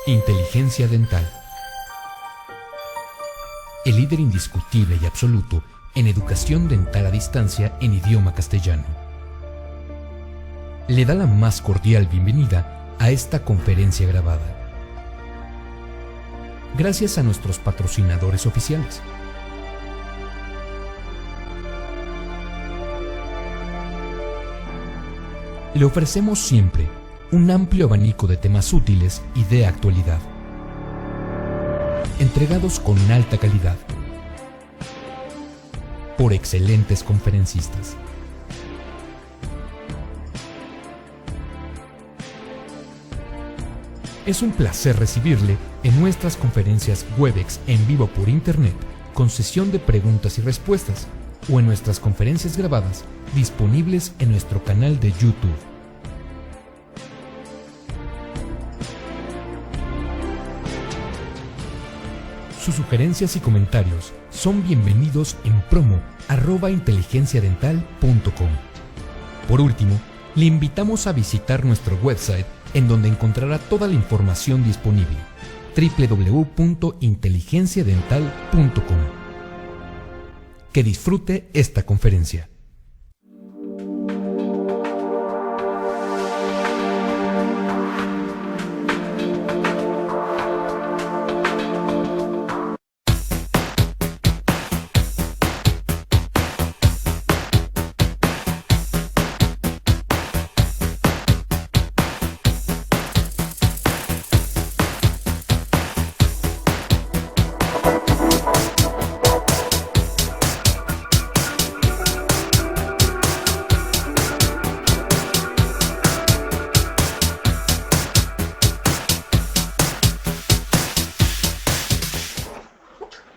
Inteligencia dental. El líder indiscutible y absoluto en educación dental a distancia en idioma castellano. Le da la más cordial bienvenida a esta conferencia grabada. Gracias a nuestros patrocinadores oficiales. Le ofrecemos siempre un amplio abanico de temas útiles y de actualidad, entregados con alta calidad, por excelentes conferencistas. Es un placer recibirle en nuestras conferencias Webex en vivo por Internet, con sesión de preguntas y respuestas, o en nuestras conferencias grabadas disponibles en nuestro canal de YouTube. Sus sugerencias y comentarios son bienvenidos en promo@inteligenciadental.com. Por último, le invitamos a visitar nuestro website, en donde encontrará toda la información disponible: www.inteligenciadental.com. Que disfrute esta conferencia.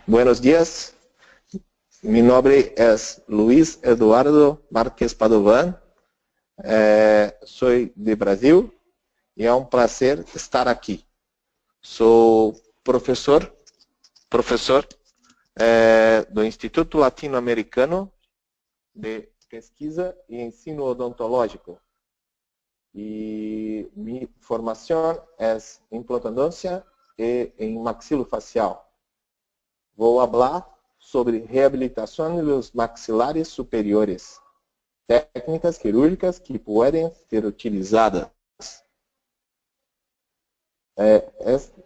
Buenos días, mi nombre es Luis Eduardo Marques Padovan, soy de Brasil y es un placer estar aquí. Soy profesor do Instituto Latino-Americano de Pesquisa y Ensino Odontológico. Y mi formación es en implantodoncia y en maxilofacial. Vou falar sobre reabilitação dos maxilares superiores, técnicas quirúrgicas que podem ser utilizadas.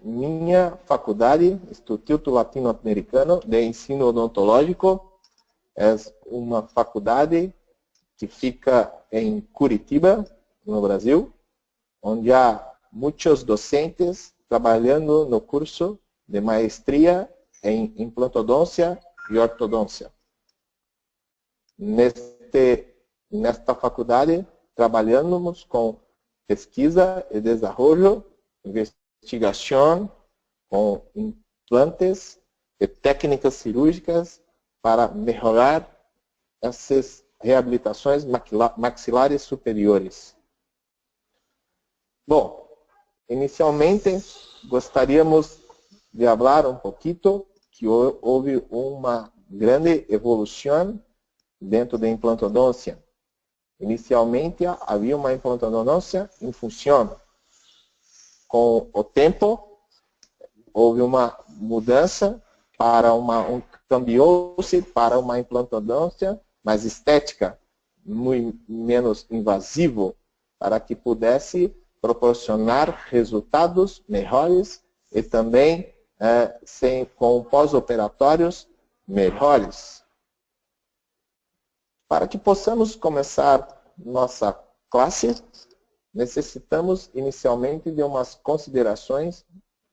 Minha faculdade, Instituto Latino-Americano de Ensino Odontológico, é uma faculdade que fica em Curitiba, no Brasil, onde há muitos docentes trabalhando no curso de maestria em implantodôncia e ortodôncia. Nesta faculdade, trabalhamos com pesquisa e desenvolvimento, investigação com implantes e técnicas cirúrgicas para melhorar essas reabilitações maxilares superiores. Bom, inicialmente, gostaríamos de falar um pouquinho que houve uma grande evolução dentro da implantodôncia. Inicialmente, havia uma implantodôncia em função. Com o tempo, houve uma mudança para cambiou-se para uma implantodôncia mais estética, muito menos invasivo, para que pudesse proporcionar resultados melhores e também com pós-operatórios melhores. Para que possamos começar nossa classe, necessitamos inicialmente de umas considerações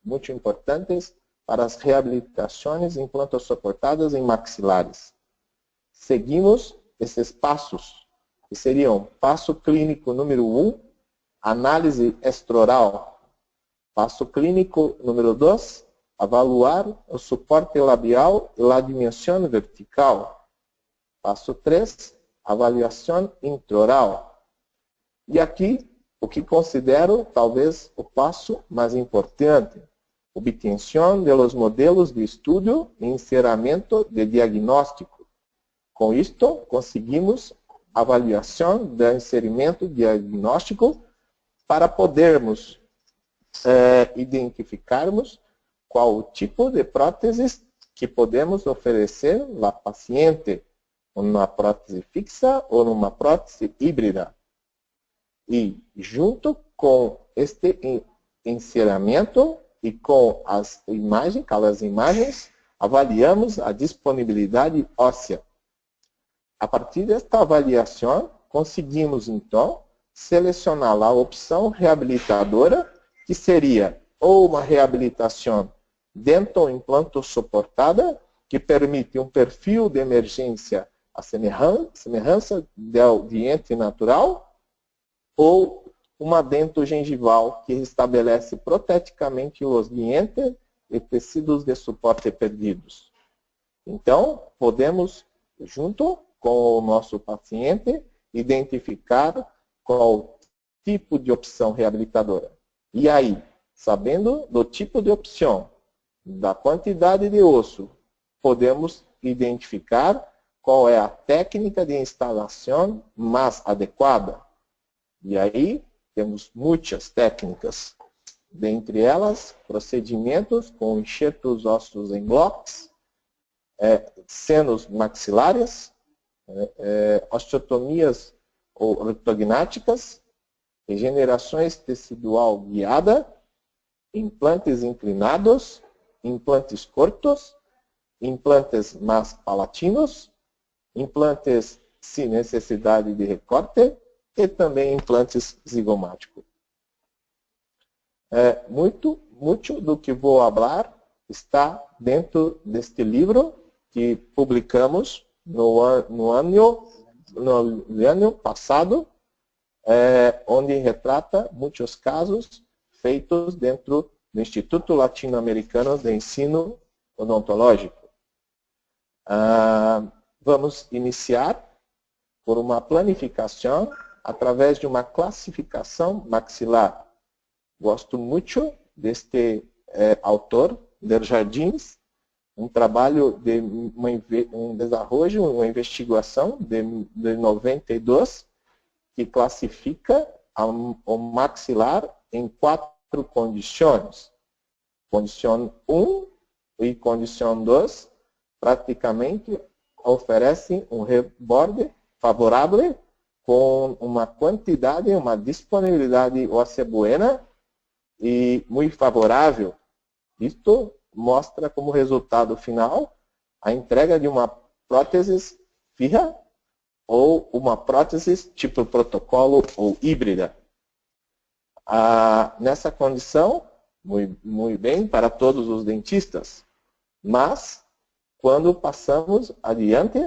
muito importantes para as reabilitações implantosuportadas em maxilares. Seguimos esses passos, que seriam: passo clínico número 1, análise extraoral. Passo clínico número 2, avaliar o suporte labial e a dimensão vertical. Passo 3, avaliação intraoral. E aqui, o que considero talvez o passo mais importante: obtenção dos modelos de estudo e encerramento de diagnóstico. Com isto, conseguimos avaliação do inserimento diagnóstico para podermos identificarmos qual o tipo de próteses que podemos oferecer ao paciente, numa prótese fixa ou numa prótese híbrida. E junto com este encerramento e com as imagens, aquelas imagens, avaliamos a disponibilidade óssea. A partir desta avaliação, conseguimos então selecionar a opção reabilitadora, que seria ou uma reabilitação dento-implanto suportada, que permite um perfil de emergência à semelhança do diente natural, ou uma dento-gengival, que estabelece proteticamente os dientes e tecidos de suporte perdidos. Então, podemos, junto com o nosso paciente, identificar qual tipo de opção reabilitadora. E aí, sabendo do tipo de opção, da quantidade de osso, podemos identificar qual é a técnica de instalação mais adequada. E aí, temos muitas técnicas. Dentre elas, procedimentos com enxertos ósseos em blocos, senos maxilares, osteotomias ortognáticas, regenerações tecidual guiada, implantes inclinados, implantes curtos, implantes mais palatinos, implantes sem necessidade de recorte e também implantes zigomáticos. Muito do que vou falar está dentro deste livro que publicamos no ano passado, onde retrata muitos casos feitos dentro do Instituto Latino-Americano de Ensino Odontológico. Vamos iniciar por uma planificação através de uma classificação maxilar. Gosto muito deste autor, Desjardins, um trabalho de um desenvolvimento, uma investigação de 92, que classifica o maxilar em 4 condições. Condição 1 e condição 2 praticamente oferecem um reborde favorável com uma quantidade, uma disponibilidade óssea buena e muito favorável. Isto mostra como resultado final a entrega de uma prótese fixa ou uma prótese tipo protocolo ou híbrida. Nessa condição, muito bem para todos os dentistas, mas quando passamos adiante,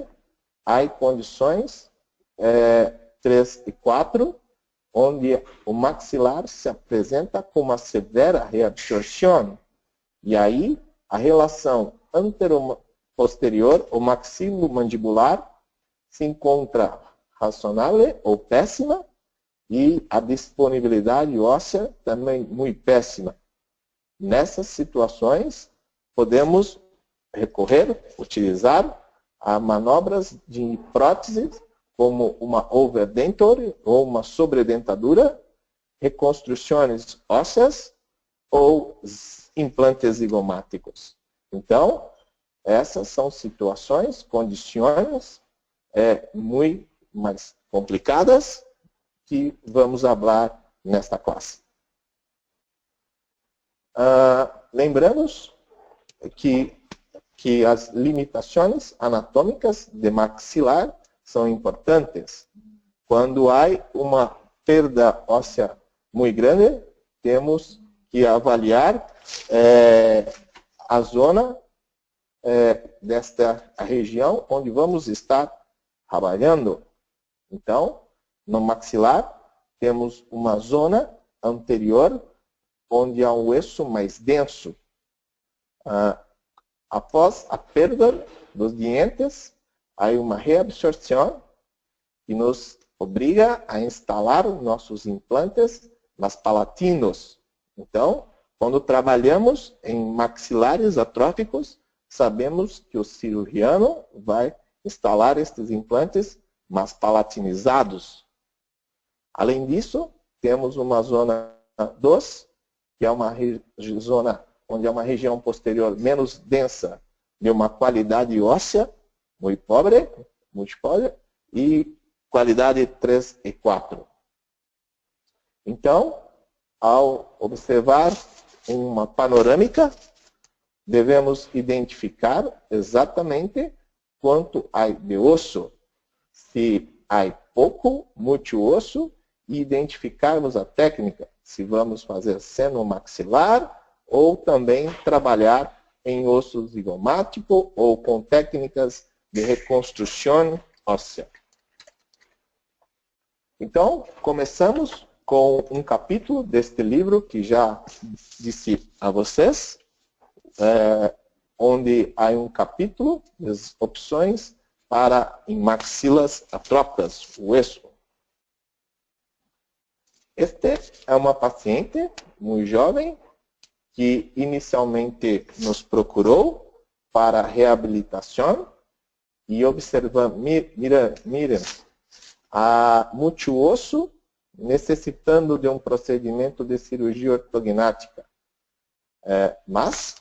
há condições 3 e 4, onde o maxilar se apresenta com uma severa reabsorção. E aí, a relação antero-posterior, o maxilomandibular, se encontra razoável ou péssima, e a disponibilidade óssea também muito péssima. Nessas situações, podemos utilizar a manobras de prótese, como uma overdenture ou uma sobredentadura, reconstruções ósseas ou implantes zigomáticos. Então, essas são situações, condições muito mais complicadas que vamos falar nesta classe. Lembramos que as limitações anatômicas de maxilar são importantes. Quando há uma perda óssea muito grande, temos que avaliar a zona desta região onde vamos estar trabalhando. Então, no maxilar, temos uma zona anterior onde há um osso mais denso. Após a perda dos dientes, há uma reabsorção que nos obriga a instalar nossos implantes mais palatinos. Então, quando trabalhamos em maxilares atróficos, sabemos que o cirurgião vai instalar estes implantes mais palatinizados. Além disso, temos uma zona 2, que é uma zona onde é uma região posterior menos densa, de uma qualidade óssea muito pobre, e qualidade 3 e 4. Então, ao observar uma panorâmica, devemos identificar exatamente quanto há de osso, se há pouco, muito osso, e identificarmos a técnica, se vamos fazer seno-maxilar ou também trabalhar em osso zigomático ou com técnicas de reconstrução óssea. Então, começamos com um capítulo deste livro que já disse a vocês, onde há um capítulo das opções para em maxilas atróficas, o osso. Este é uma paciente muito jovem que inicialmente nos procurou para reabilitação e observamos, miren, há muito osso necessitando de um procedimento de cirurgia ortognática. Mas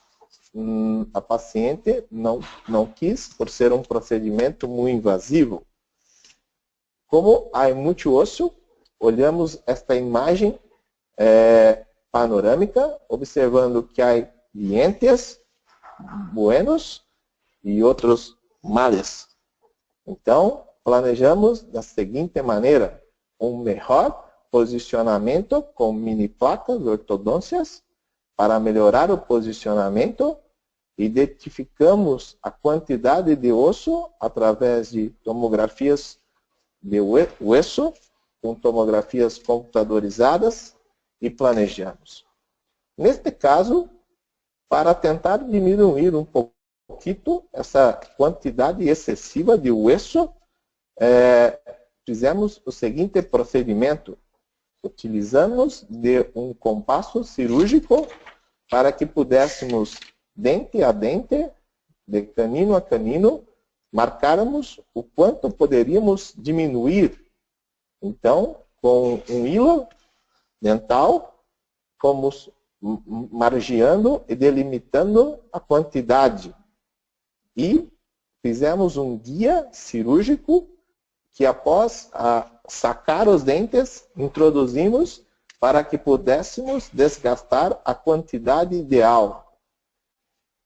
a paciente não quis, por ser um procedimento muito invasivo. Como há muito osso, olhamos esta imagem panorâmica, observando que há dientes buenos e outros males. Então, planejamos da seguinte maneira: um melhor posicionamento com mini placas ortodôncias para melhorar o posicionamento. Identificamos a quantidade de osso através de tomografias de osso, com tomografias computadorizadas, e planejamos. Neste caso, para tentar diminuir um pouquinho essa quantidade excessiva de osso, fizemos o seguinte procedimento. Utilizamos de um compasso cirúrgico para que pudéssemos, dente a dente, de canino a canino, marcarmos o quanto poderíamos diminuir. Então, com um hilo dental, fomos margeando e delimitando a quantidade. E fizemos um guia cirúrgico que, após sacar os dentes, introduzimos para que pudéssemos desgastar a quantidade ideal.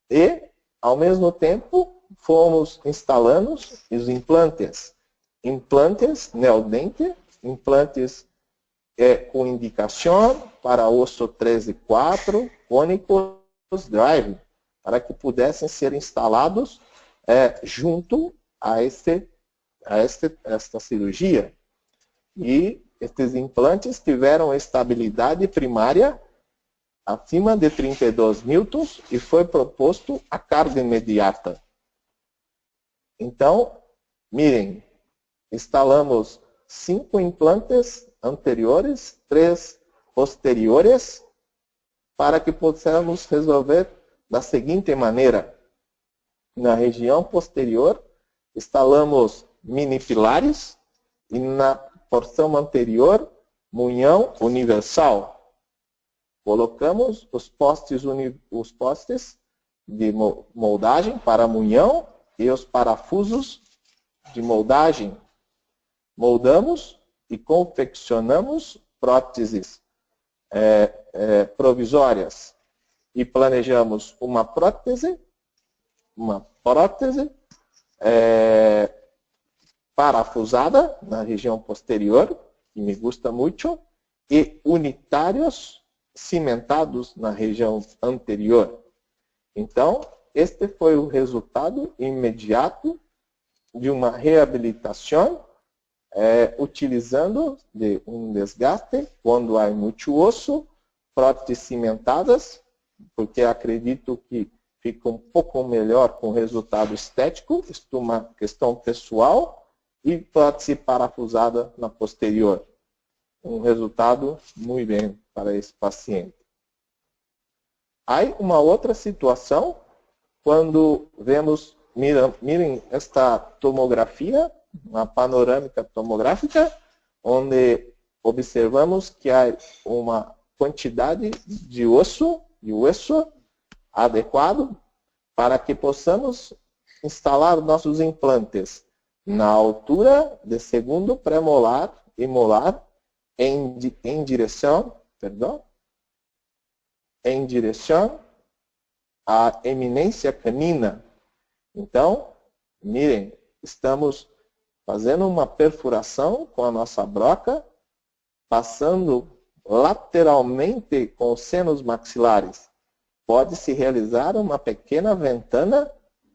E, ao mesmo tempo, fomos instalando os implantes. Implantes neodente, implantes com indicação para osso 3 e 4, cônicos drive, para que pudessem ser instalados junto a esta cirurgia. E estes implantes tiveram estabilidade primária acima de 32 newtons e foi proposto a carga imediata. Então, mirem, instalamos 5 implantes anteriores, 3 posteriores, para que possamos resolver da seguinte maneira. Na região posterior, instalamos mini pilares e na porção anterior, munhão universal. Colocamos os postes de moldagem para munhão e os parafusos de moldagem. Moldamos e confeccionamos próteses provisórias e planejamos uma prótese parafusada na região posterior, que me gusta muito, e unitários cimentados na região anterior. Então, este foi o resultado imediato de uma reabilitação utilizando de um desgaste, quando há muito osso, próteses cimentadas, porque acredito que fica um pouco melhor com o resultado estético, isto é uma questão pessoal, e prótese parafusada na posterior. Um resultado muito bem para esse paciente. Há uma outra situação, quando vemos, mirem esta tomografia, uma panorâmica tomográfica, onde observamos que há uma quantidade de osso adequado para que possamos instalar nossos implantes na altura de segundo premolar e molar em direção à eminência canina. Então, mirem, estamos fazendo uma perfuração com a nossa broca, passando lateralmente com os senos maxilares. Pode-se realizar uma pequena ventana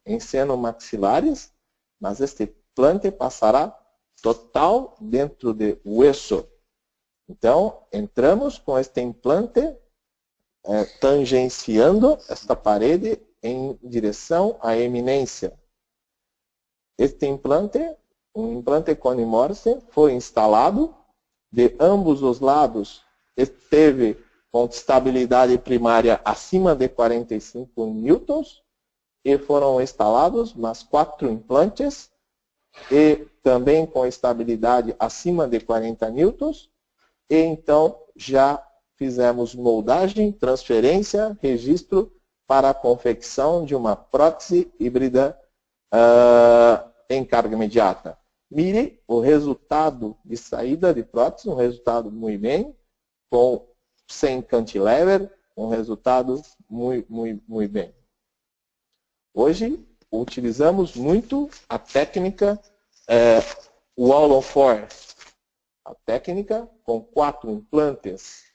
em senos maxilares, mas este implante passará total dentro do hueso. Então, entramos com este implante tangenciando esta parede em direção à eminência. Este implante, um implante Cone-Morse, foi instalado de ambos os lados, esteve com estabilidade primária acima de 45 newtons e foram instalados mais 4 implantes e também com estabilidade acima de 40 newtons e então já fizemos moldagem, transferência, registro para a confecção de uma prótese híbrida em carga imediata. Mire o resultado de saída de prótese, um resultado muito bem, sem cantilever, um resultado muito bem. Hoje, utilizamos muito a técnica Wall-on-4, a técnica com 4 implantes,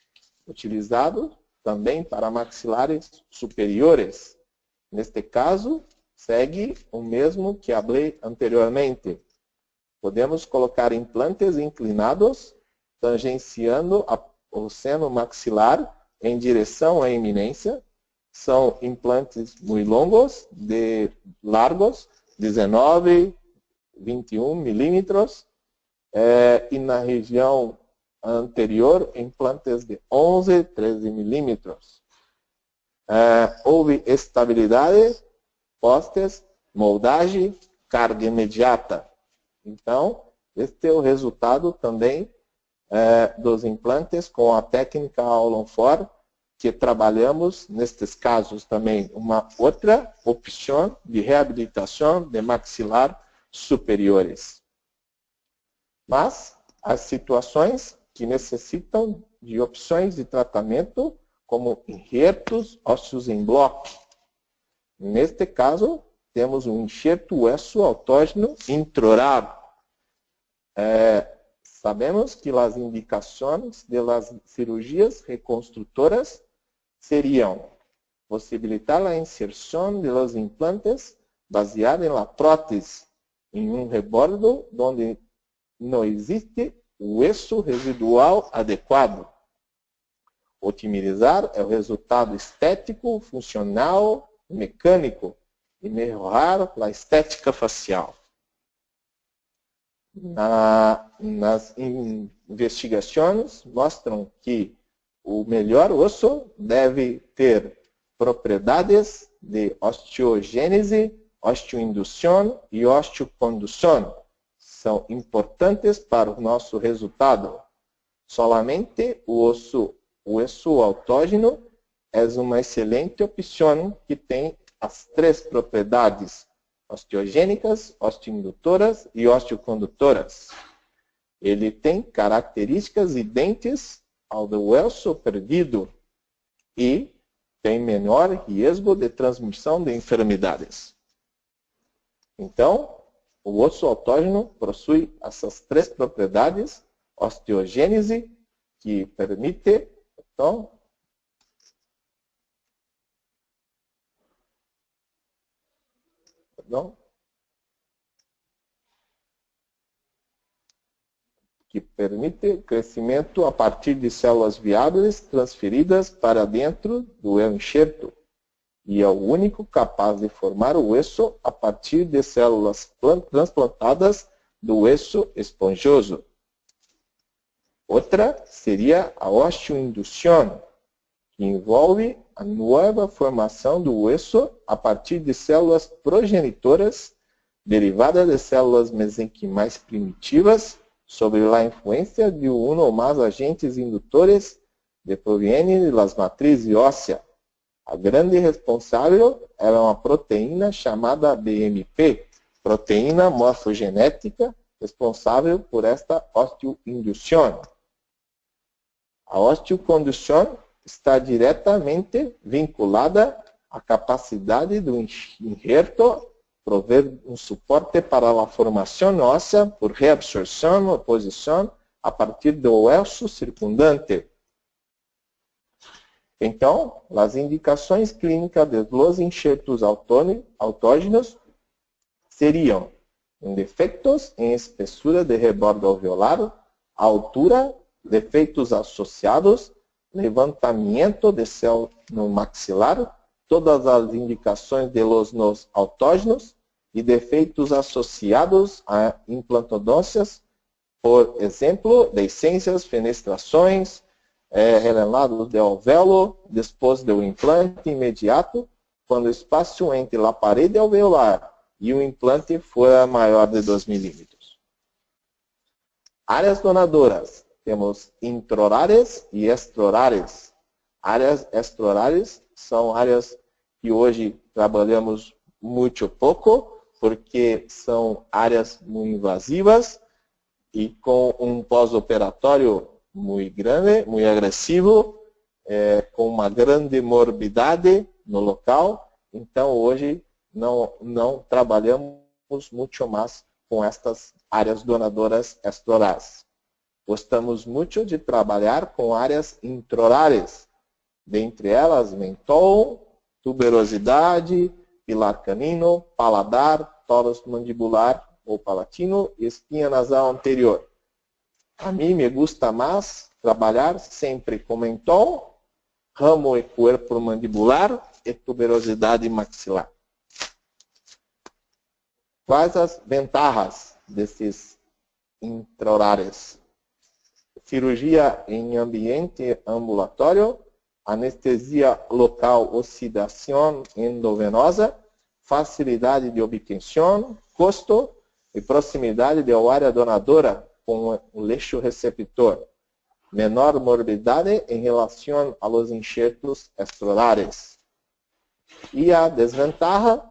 utilizado também para maxilares superiores. Neste caso, segue o mesmo que falei anteriormente. Podemos colocar implantes inclinados, tangenciando o seno maxilar em direção à eminência. São implantes muito longos, largos, 19, 21 milímetros, e na região anterior, implantes de 11, 13 milímetros. Houve estabilidade, postes, moldagem, carga imediata. Então, este é o resultado também dos implantes com a técnica Wall-on-4, que trabalhamos, nestes casos também, uma outra opção de reabilitação de maxilar superiores. Mas, as situações que necessitam de opções de tratamento, como enxertos ósseos em bloco. Neste caso, temos um enxerto ósseo autógeno intraoral. Sabemos que as indicações das cirurgias reconstrutoras seriam possibilitar a inserção de los implantes baseada na prótese em um rebordo onde não existe hueso residual adequado. Otimizar o resultado estético, funcional, mecânico e melhorar a estética facial. Nas investigações mostram que o melhor osso deve ter propriedades de osteogênese, osteoindução e osteocondução. São importantes para o nosso resultado. Solamente o osso autógeno é uma excelente opção que tem as 3 propriedades osteogênicas, osteoindutoras e osteocondutoras. Ele tem características idênticas ao do osso perdido e tem menor risco de transmissão de enfermidades. Então, o osso autógeno possui essas 3 propriedades: osteogênese, que permite, então, crescimento a partir de células viáveis transferidas para dentro do enxerto, e é o único capaz de formar o osso a partir de células transplantadas do osso esponjoso. Outra seria a osteoindução, que envolve a nova formação do osso a partir de células progenitoras derivadas de células mesenquimais primitivas sob a influência de um ou mais agentes indutores proviene de las matrices óseas. A grande responsável era uma proteína chamada BMP, proteína morfogenética, responsável por esta osteoindução. A osteocondução está diretamente vinculada à capacidade do injerto prover um suporte para a formação óssea por reabsorção ou oposição a partir do osso circundante. Então, as indicações clínicas dos enxertos autógenos seriam defeitos em espessura de rebordo alveolar, altura, defeitos associados, levantamento de céu no maxilar, todas as indicações de los autógenos e defeitos associados a implantodôncias, por exemplo, deiscências, fenestrações, relemados de alvéolo, depois do implante imediato, quando o espaço entre a parede alveolar e o implante for maior de 2 milímetros. Áreas donadoras. Temos intraorárias e extraorárias. Áreas extraorárias são áreas que hoje trabalhamos muito pouco, porque são áreas muito invasivas e com um pós-operatório muito grande, muito agressivo, com uma grande morbidade no local. Então, hoje, não trabalhamos muito mais com estas áreas donadoras extraorais. Gostamos muito de trabalhar com áreas intraorárias, dentre elas mentol, tuberosidade, pilar canino, paladar, tórax mandibular ou palatino e espinha nasal anterior. A mim me gusta mais trabalhar sempre com mentol, ramo e corpo mandibular e tuberosidade maxilar. Quais as vantagens desses intraorários? Cirurgia em ambiente ambulatório, anestesia local, oxidação endovenosa, facilidade de obtenção, custo e proximidade da área donadora com o leixo receptor. Menor morbidade em relação aos enxertos extraorários. E a desvantagem,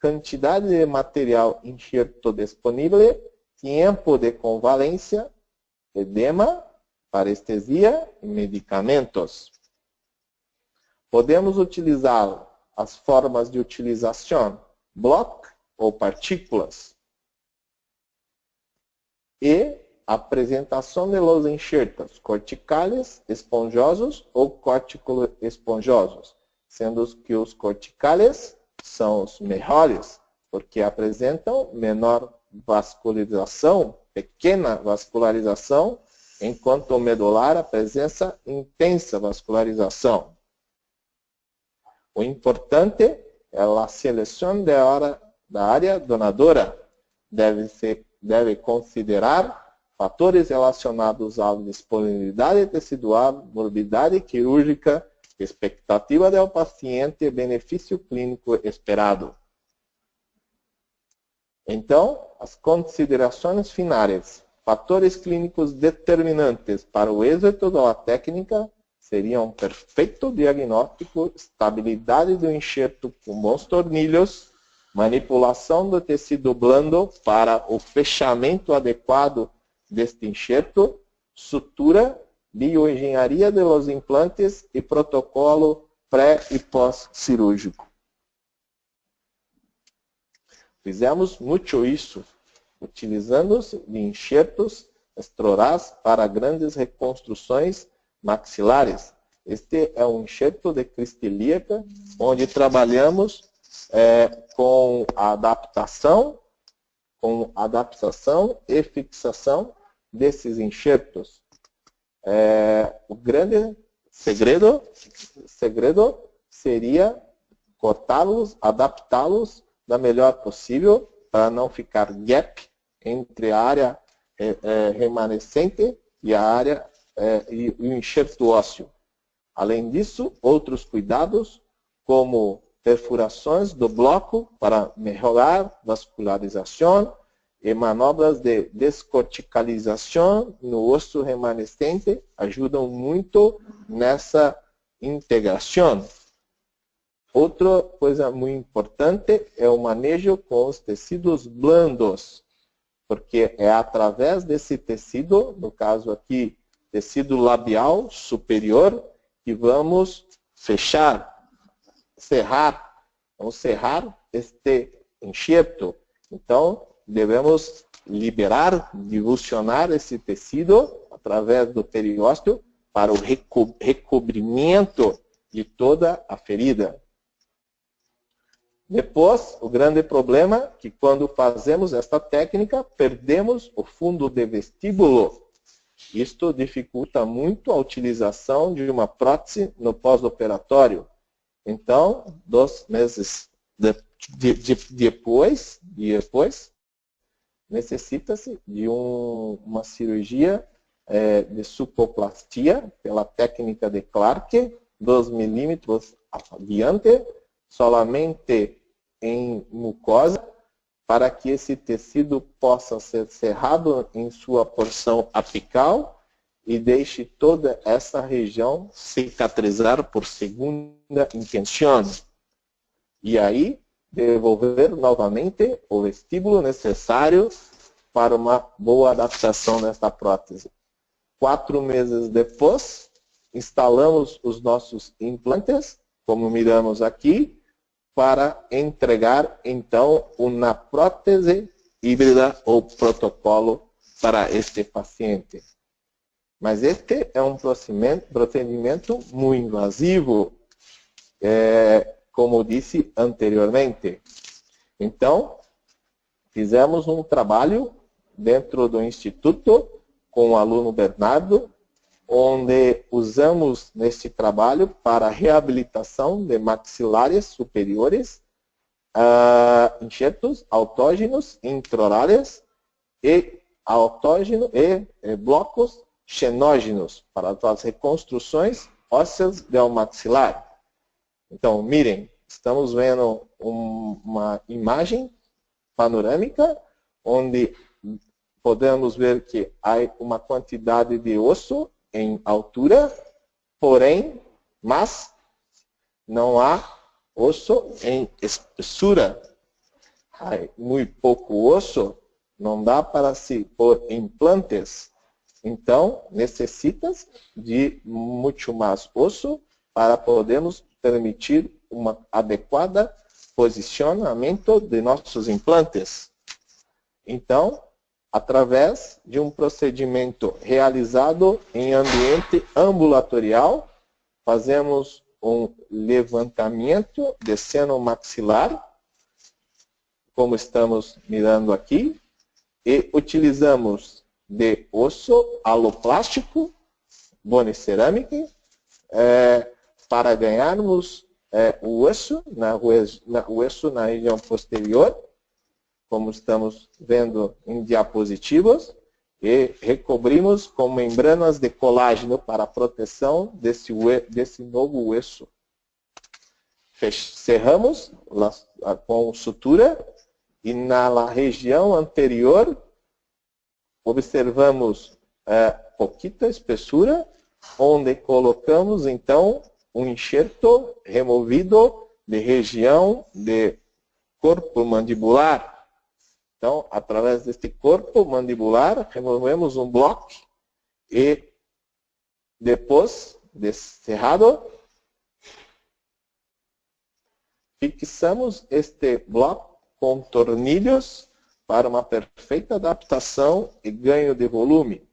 quantidade de material enxerto disponível, tempo de convalência, edema, parestesia e medicamentos. Podemos utilizar as formas de utilização, bloco ou partículas. E apresentação de los enxertos corticales, esponjosos ou cortico-esponjosos, sendo que os corticales são os melhores, porque apresentam menor vascularização, pequena vascularização, enquanto o medular apresenta intensa vascularização. O importante é a seleção da área donadora. Deve considerar fatores relacionados à disponibilidade tecidual, morbidade quirúrgica, expectativa do paciente e benefício clínico esperado. Então, as considerações finais. Fatores clínicos determinantes para o êxito da técnica seriam perfeito diagnóstico, estabilidade do enxerto com bons tornilhos, manipulação do tecido blando para o fechamento adequado deste enxerto, sutura, bioengenharia dos implantes e protocolo pré e pós-cirúrgico. Fizemos muito isso, utilizando de enxertos extraorais para grandes reconstruções maxilares. Este é um enxerto de crista ilíaca, onde trabalhamos com adaptação e fixação desses enxertos. O grande segredo seria cortá-los, adaptá-los da melhor possível para não ficar gap entre a área remanescente e a área e o enxerto ósseo. Além disso, outros cuidados, como perfurações do bloco para melhorar vascularização e manobras de descorticalização no osso remanescente ajudam muito nessa integração. Outra coisa muito importante é o manejo com os tecidos blandos, porque é através desse tecido, no caso aqui, tecido labial superior, que vamos vamos cerrar este enxerto. Então, devemos liberar, dilucionar esse tecido através do periósteo para o recobrimento de toda a ferida. Depois, o grande problema é que quando fazemos esta técnica, perdemos o fundo de vestíbulo. Isto dificulta muito a utilização de uma prótese no pós-operatório. Então, 2 meses depois necessita-se de uma cirurgia de supoplastia pela técnica de Clark, 2 milímetros adiante, solamente em mucosa, para que esse tecido possa ser cerrado em sua porção apical e deixe toda essa região cicatrizar por segunda intenção. E aí, devolver novamente o vestíbulo necessário para uma boa adaptação desta prótese. 4 meses depois, instalamos os nossos implantes, como miramos aqui, para entregar, então, uma prótese híbrida ou protocolo para este paciente. Mas este é um procedimento muito invasivo, como disse anteriormente. Então, fizemos um trabalho dentro do Instituto com o aluno Bernardo, onde usamos neste trabalho para reabilitação de maxilares superiores, enxertos autógenos intraorais e blocos xenógenos para as reconstruções ósseas do maxilar. Então, mirem, estamos vendo uma imagem panorâmica onde podemos ver que há uma quantidade de osso em altura, mas não há osso em espessura. Há muito pouco osso, não dá para se pôr implantes. Então, necessita de muito mais osso para podermos permitir um adequado posicionamento de nossos implantes. Então, através de um procedimento realizado em ambiente ambulatorial, fazemos um levantamento de seno maxilar, como estamos mirando aqui, e utilizamos de osso aloplástico, bone cerâmica, para ganharmos o osso na região posterior, como estamos vendo em diapositivas, e recobrimos com membranas de colágeno para a proteção desse novo osso. Cerramos com sutura e na região anterior observamos pouquita espessura, onde colocamos então um enxerto removido de região de corpo mandibular. Então, através deste corpo mandibular, removemos um bloco e depois de cerrado, fixamos este bloco com tornilhos para uma perfeita adaptação e ganho de volume.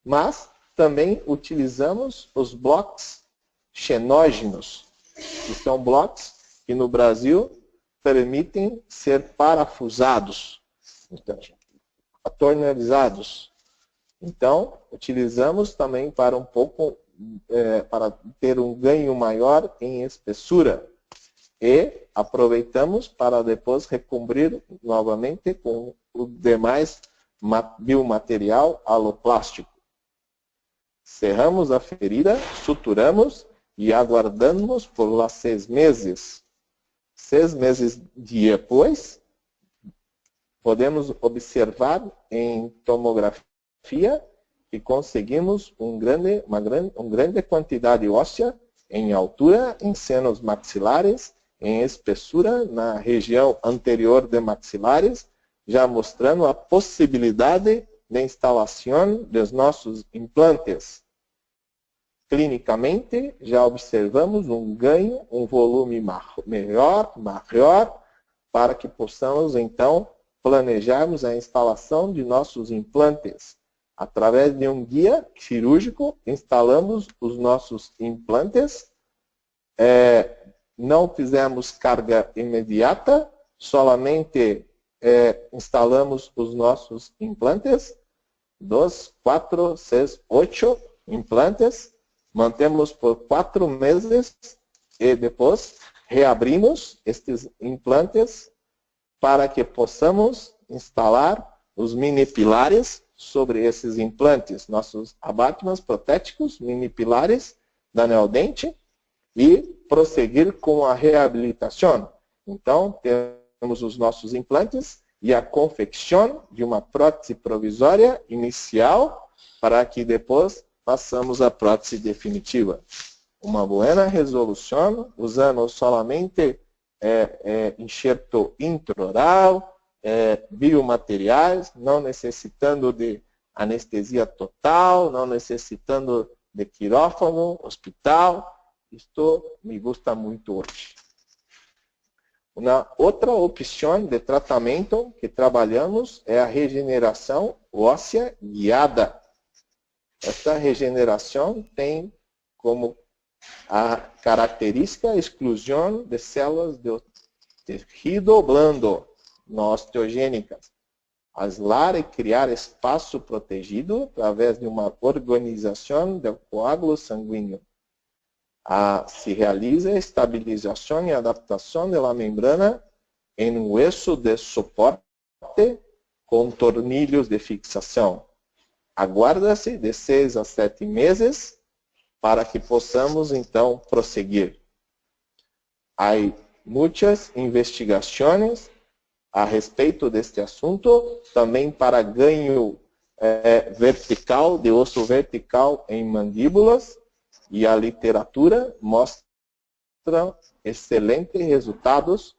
Mas também utilizamos os blocos xenógenos, que são blocos que no Brasil permitem ser parafusados, então, atornilizados. Então, utilizamos também para para ter um ganho maior em espessura. E aproveitamos para depois recobrir novamente com o demais biomaterial aloplástico. Cerramos a ferida, suturamos e aguardamos por lá 6 meses. 6 meses depois, podemos observar em tomografia que conseguimos uma grande quantidade óssea em altura, em senos maxilares, em espessura na região anterior de maxilares, já mostrando a possibilidade de instalação dos nossos implantes. Clinicamente, já observamos um ganho, um volume maior, para que possamos, então, planejarmos a instalação de nossos implantes. Através de um guia cirúrgico, instalamos os nossos implantes. Não fizemos carga imediata, solamente instalamos os nossos implantes, 2, 4, 6, 8 implantes, mantemos por 4 meses e depois reabrimos estes implantes para que possamos instalar os mini pilares sobre esses implantes, nossos abatimentos protéticos, mini pilares da neodente, e prosseguir com a reabilitação. Então, temos os nossos implantes e a confecção de uma prótese provisória inicial para que depois façamos a prótese definitiva. Uma boa resolução, usando solamente enxerto intraoral, biomateriais, não necessitando de anestesia total, não necessitando de quirófano, hospital. Isto me gusta muito hoje. Uma outra opção de tratamento que trabalhamos é a regeneração óssea guiada. Esta regeneração tem como a característica a exclusão de células de tecido blando, não osteogênicas. Aislar e criar espaço protegido através de uma organização do coágulo sanguíneo. Se realiza a estabilização e adaptação da membrana em um hueso de suporte com tornilhos de fixação. Aguarda-se de 6 a 7 meses para que possamos, então, prosseguir. Há muitas investigações a respeito deste assunto, também para ganho vertical, de osso vertical em mandíbulas, e a literatura mostra excelentes resultados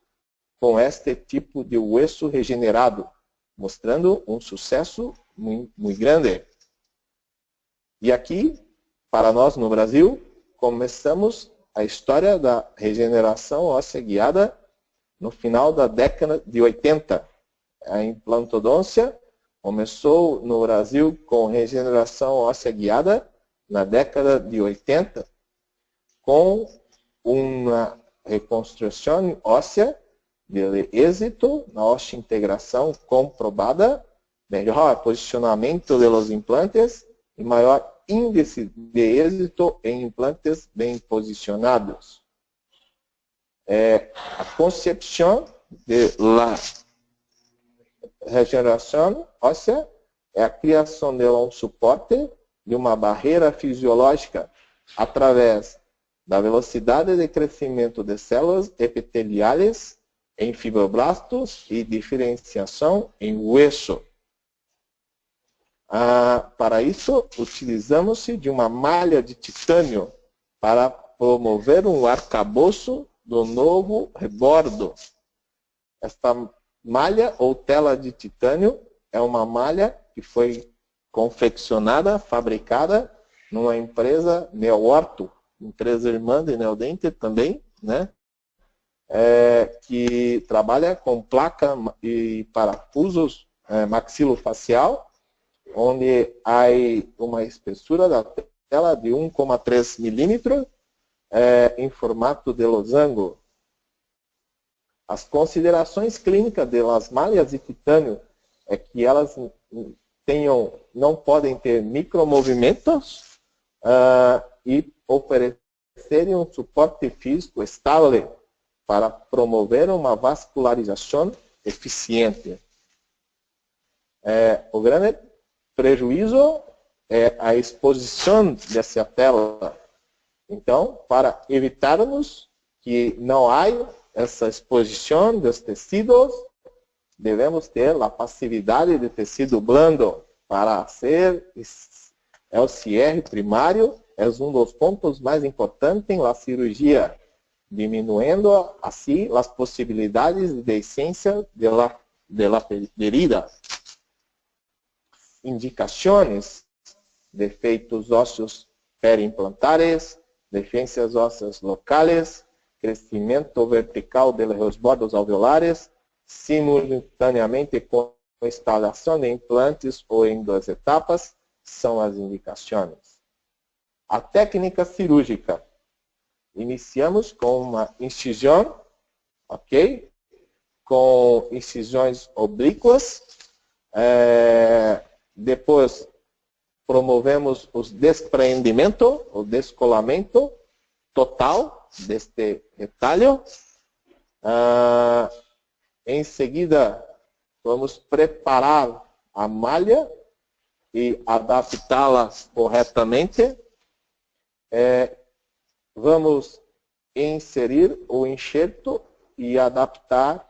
com este tipo de hueso regenerado, mostrando um sucesso muito grande. E aqui, para nós no Brasil, começamos a história da regeneração óssea guiada no final da década de 80. A implantodôncia começou no Brasil com regeneração óssea guiada na década de 80, com uma reconstrução óssea de êxito na osteointegração comprovada, melhor posicionamento dos implantes e maior índice de êxito em implantes bem posicionados. A concepção da regeneração óssea é a criação de um suporte de uma barreira fisiológica através da velocidade de crescimento de células epiteliais em fibroblastos e diferenciação em hueso. Para isso, utilizamos-se de uma malha de titânio para promover um arcabouço do novo rebordo. Esta malha ou tela de titânio é uma malha que foi confeccionada, fabricada numa empresa Neoorto, empresa irmã de Neodente também, né? Que trabalha com placa e parafusos maxilofacial, onde há uma espessura da tela de 1,3 milímetros em formato de losango. As considerações clínicas das malhas de titânio é que elas não podem ter micromovimentos e oferecerem um suporte físico estável para promover uma vascularização eficiente. O grande prejuízo é a exposição dessa tela. Então, para evitarmos que não haja essa exposição dos tecidos, devemos ter a passividade de tecido blando para ser o cierre primário, é um dos pontos mais importantes na cirurgia, diminuindo assim as possibilidades de descenso de la herida. Indicações: defeitos ósseos periimplantares, deficiências ósseas locais, crescimento vertical de los bordos alveolares, simultaneamente com instalação de implantes ou em 2 etapas, são as indicações. A técnica cirúrgica. Iniciamos com uma incisão, ok? Com incisões oblíquas. Depois, promovemos o despreendimento, o descolamento total deste retalho. Em seguida, vamos preparar a malha e adaptá-la corretamente. Vamos inserir o enxerto e adaptar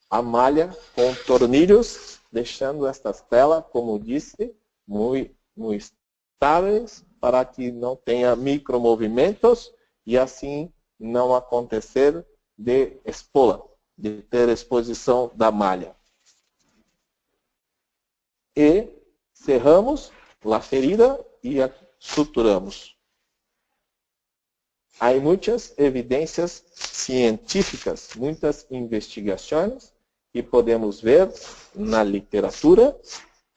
a malha com tornilhos, deixando estas telas, como disse, muito estáveis, para que não tenha micromovimentos e assim não acontecer de espola, de ter exposição da malha. E cerramos a ferida e a suturamos. Há muitas evidências científicas, muitas investigações que podemos ver na literatura,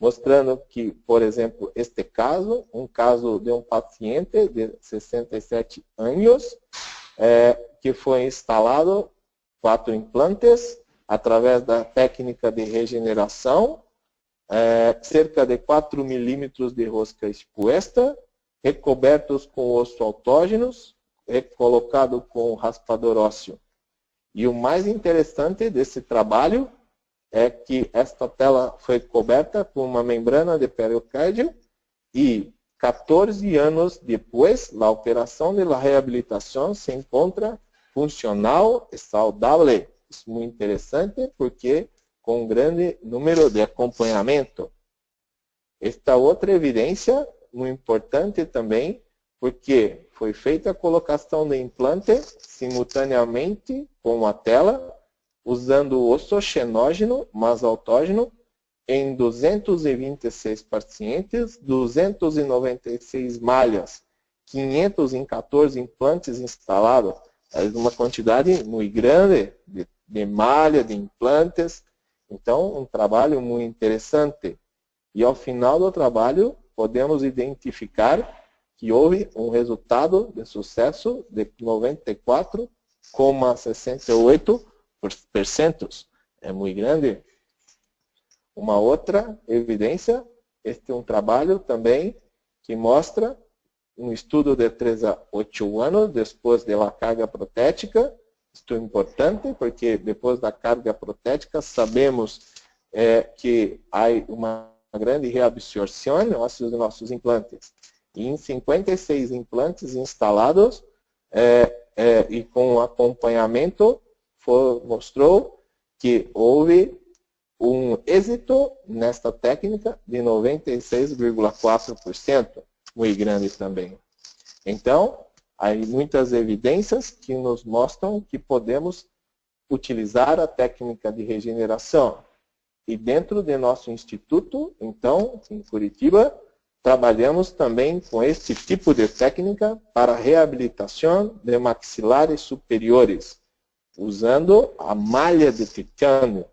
mostrando que, por exemplo, este caso, um caso de um paciente de 67 anos, que foi instalado 4 implantes através da técnica de regeneração, cerca de 4 milímetros de rosca exposta, recobertos com osso autógenos, colocado com raspador ósseo. E o mais interessante desse trabalho é que esta tela foi coberta com uma membrana de pericardio e 14 anos depois, a operação de la reabilitação se encontra funcional e saudável. Isso é muito interessante porque com um grande número de acompanhamento. Esta outra evidência, muito importante também, porque foi feita a colocação de implante simultaneamente com a tela, usando o osso xenógeno mais autógeno em 226 pacientes, 296 malhas, 514 implantes instalados. É uma quantidade muito grande de malha, de implantes. Então, um trabalho muito interessante. E ao final do trabalho, podemos identificar que houve um resultado de sucesso de 94,68%. É muito grande. Uma outra evidência, este é um trabalho também que mostra um estudo de 3 a 8 anos depois da carga protética. Isto é importante porque depois da carga protética sabemos que há uma grande reabsorção dos nossos implantes. E em 56 implantes instalados e com acompanhamento mostrou que houve um êxito nesta técnica de 96,4%, muito grande também. Então, há muitas evidências que nos mostram que podemos utilizar a técnica de regeneração. E dentro do nosso instituto, então, em Curitiba, trabalhamos também com este tipo de técnica para reabilitação de maxilares superiores, usando a malha de titânio.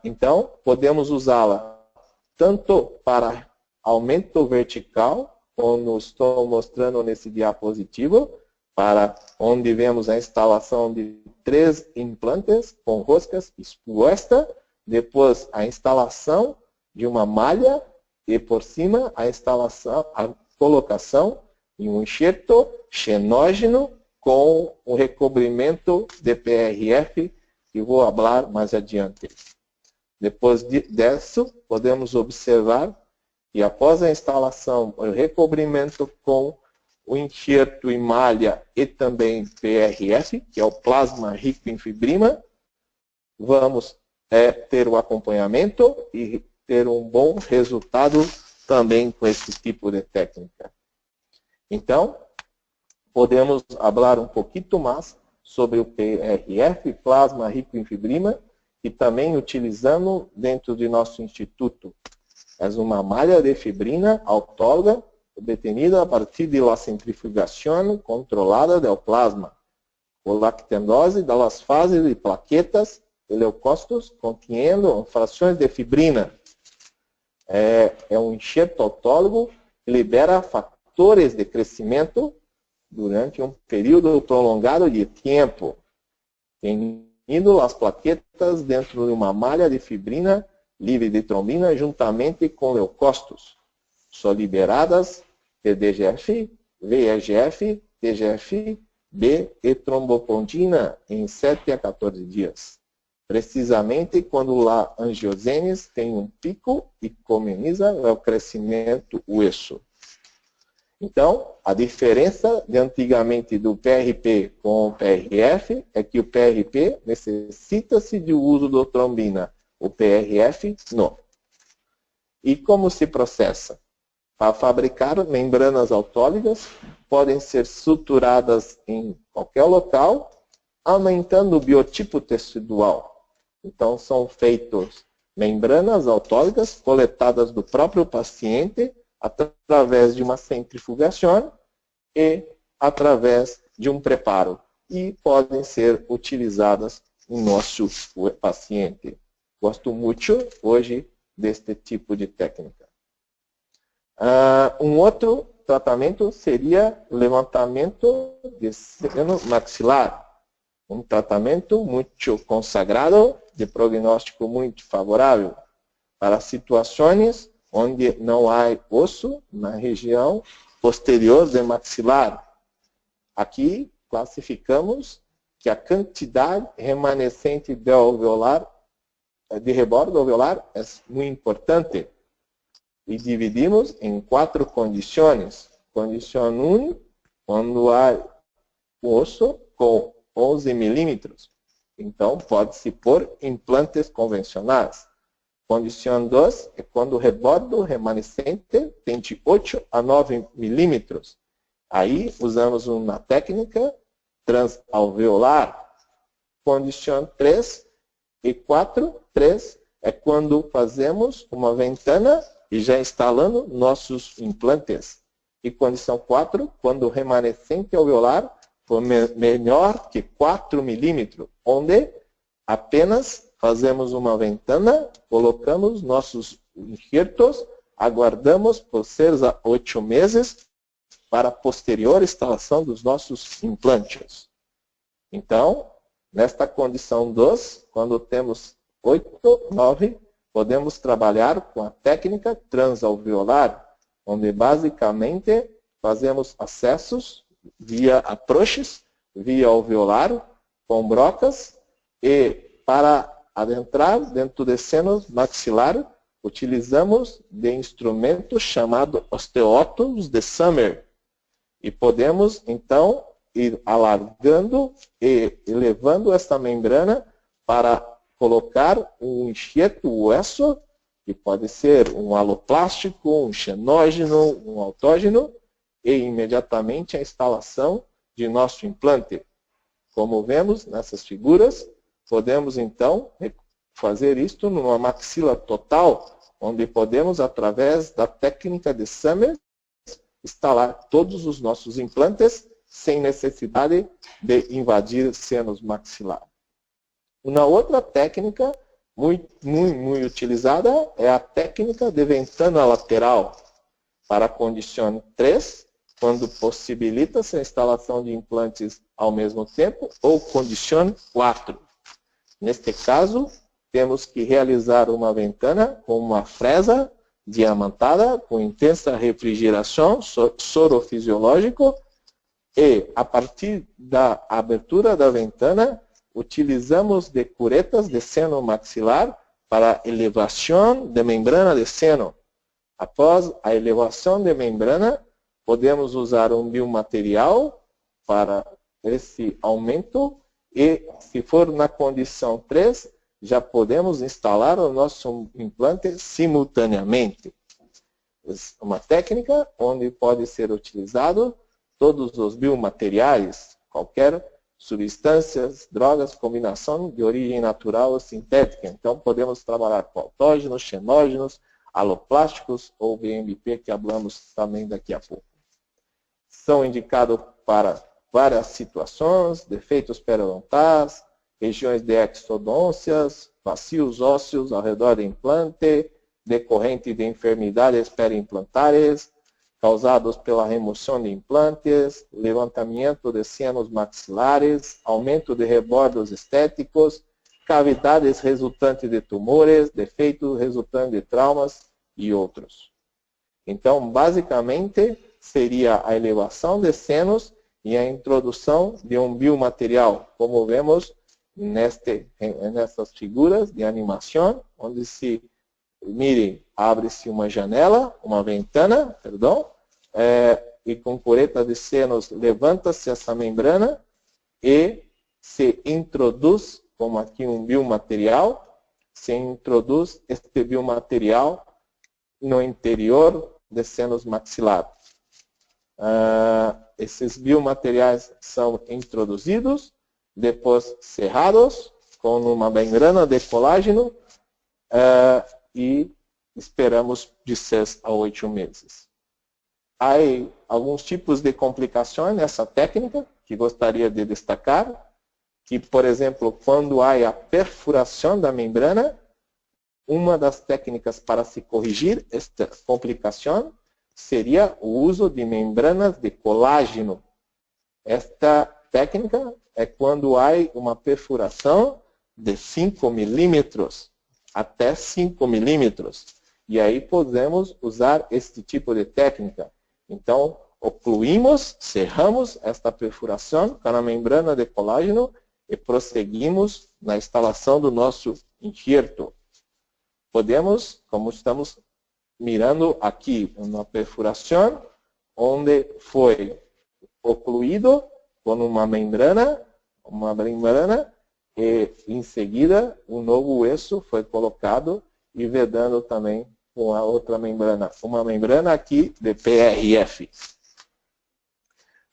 Então, podemos usá-la tanto para aumento vertical, como estou mostrando nesse diapositivo, para onde vemos a instalação de 3 implantes com roscas expostas, depois a instalação de uma malha e por cima a colocação de um enxerto xenógeno com um recobrimento de PRF, que vou falar mais adiante. Depois disso, podemos observar que após a instalação, o recobrimento com o enxerto em malha e também PRF, que é o plasma rico em fibrina, vamos é ter o acompanhamento e ter um bom resultado também com esse tipo de técnica. Então, podemos falar um pouquinho mais sobre o PRF, plasma rico em fibrina, que também utilizamos dentro de nosso instituto. É uma malha de fibrina autóloga obtenida a partir de la centrifugação controlada do plasma, ou lactendose das fases de plaquetas e leucócitos contendo frações de fibrina. É um enxerto autólogo que libera fatores de crescimento durante um período prolongado de tempo, tendo as plaquetas dentro de uma malha de fibrina livre de trombina juntamente com leucócitos. São liberadas TDGF, VEGF, TGF, B e trombopontina em 7 a 14 dias. Precisamente quando a angiogênese tem um pico e comienza o crescimento osso. Então, a diferença de antigamente do PRP com o PRF é que o PRP necessita-se de uso da trombina, o PRF não. E como se processa? Para fabricar membranas autólogas, podem ser suturadas em qualquer local, aumentando o biotipo tecidual. Então, são feitas membranas autólogas coletadas do próprio paciente através de uma centrifugação e através de um preparo. E podem ser utilizadas em nosso paciente. Gosto muito hoje deste tipo de técnica. Um outro tratamento seria levantamento de seno maxilar. Um tratamento muito consagrado, de prognóstico muito favorável, para situações onde não há osso na região posterior do maxilar. Aqui classificamos que a quantidade remanescente de alveolar, de rebordo alveolar, é muito importante. E dividimos em 4 condições. Condição 1, quando há osso com 11 milímetros. Então, pode-se pôr implantes convencionais. Condição 2 é quando o rebordo remanescente tem de 8 a 9 milímetros. Aí, usamos uma técnica transalveolar. Condição 3 e 4, 3 é quando fazemos uma ventana e já instalando nossos implantes. E condição 4, quando o remanescente alveolar for menor que 4 milímetros, onde apenas fazemos uma ventana, colocamos nossos enxertos, aguardamos por 6 a 8 meses para a posterior instalação dos nossos implantes. Então, nesta condição 2, quando temos 8, 9, podemos trabalhar com a técnica transalveolar, onde basicamente fazemos acessos via approaches, via alveolar, com brocas, e para adentrar dentro do seno maxilar, utilizamos de instrumento chamado osteótomos de Summer. E podemos, então, ir alargando e elevando essa membrana para colocar um enxerto osso, que pode ser um aloplástico, um xenógeno, um autógeno, e imediatamente a instalação de nosso implante. Como vemos nessas figuras, podemos então fazer isto numa maxila total, onde podemos, através da técnica de Summer, instalar todos os nossos implantes sem necessidade de invadir senos maxilar. Uma outra técnica muito utilizada é a técnica de ventana lateral, para a condição 3, quando possibilita-se a instalação de implantes ao mesmo tempo, ou condição 4. Neste caso, temos que realizar uma ventana com uma fresa diamantada, com intensa refrigeração, soro fisiológico, e a partir da abertura da ventana, utilizamos de curetas de seno maxilar para elevação de membrana de seno. Após a elevação de membrana, podemos usar um biomaterial para esse aumento e, se for na condição 3, já podemos instalar o nosso implante simultaneamente. É uma técnica onde pode ser utilizado todos os biomateriais, qualquer substâncias, drogas, combinação de origem natural ou sintética. Então, podemos trabalhar com autógenos, xenógenos, aloplásticos ou BMP, que falamos também daqui a pouco. São indicados para várias situações, defeitos periodontais, regiões de exodôncias, vacios ósseos ao redor do implante, decorrente de enfermidades periimplantares, causados pela remoção de implantes, levantamento de senos maxilares, aumento de rebordos estéticos, cavidades resultantes de tumores, defeitos resultantes de traumas e outros. Então, basicamente, seria a elevação de senos e a introdução de um biomaterial, como vemos nessas figuras de animação, onde se, mirem, abre-se uma janela, uma ventana, perdão, e com cureta de senos levanta-se essa membrana e se introduz, como aqui um biomaterial, se introduz este biomaterial no interior de senos maxilares. Esses biomateriais são introduzidos, depois cerrados com uma membrana de colágeno e esperamos de 6 a 8 meses. Há alguns tipos de complicações nessa técnica que gostaria de destacar, que, por exemplo, quando há a perfuração da membrana, uma das técnicas para se corrigir esta complicação seria o uso de membranas de colágeno. Esta técnica é quando há uma perfuração de 5 milímetros até 5 milímetros. E aí podemos usar este tipo de técnica. Então, ocluímos, cerramos esta perfuração com a membrana de colágeno e prosseguimos na instalação do nosso enxerto. Podemos, como estamos mirando aqui, uma perfuração onde foi ocluído com uma membrana e em seguida um novo osso foi colocado e vedando também com a outra membrana, uma membrana aqui de PRF.